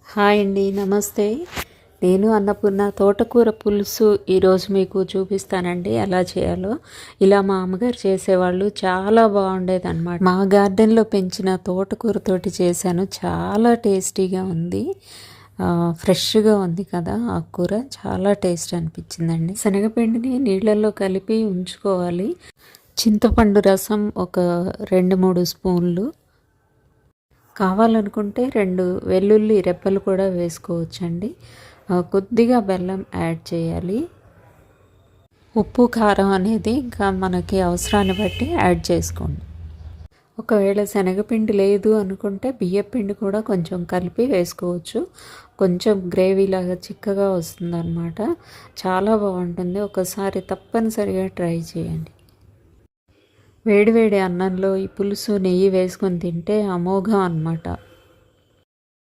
Hi అండి, నమస్తే. నేను అన్నపూర్ణ. తోటకూర పులుసు ఈరోజు మీకు చూపిస్తానండి ఎలా చేయాలో. ఇలా మా అమ్మగారు చేసేవాళ్ళు, చాలా బాగుండేదన్నమాట. మా గార్డెన్లో పెంచిన తోటకూరతోటి చేశాను. చాలా టేస్టీగా ఉంది, ఫ్రెష్గా ఉంది కదా ఆ కూర. చాలా టేస్ట్ అనిపించిందండి. శనగపిండిని నీళ్ళల్లో కలిపి ఉంచుకోవాలి. చింతపండు రసం ఒక 2-3 స్పూన్లు, కావాలనుకుంటే 2 వెల్లుల్లి రెబ్బలు కూడా వేసుకోవచ్చండి. కొద్దిగా బెల్లం యాడ్ చేయాలి. ఉప్పు కారం అనేది ఇంకా మనకి అవసరాన్ని బట్టి యాడ్ చేసుకోండి. ఒకవేళ శనగపిండి లేదు అనుకుంటే బియ్యపిండి కూడా కొంచెం కలిపి వేసుకోవచ్చు. కొంచెం గ్రేవీలాగా చిక్కగా వస్తుందన్నమాట. చాలా బాగుంటుంది. ఒకసారి తప్పనిసరిగా ట్రై చేయండి. వేడివేడి అన్నంలో ఈ పులుసు నెయ్యి వేసుకొని తింటే అమోఘం అన్నమాట.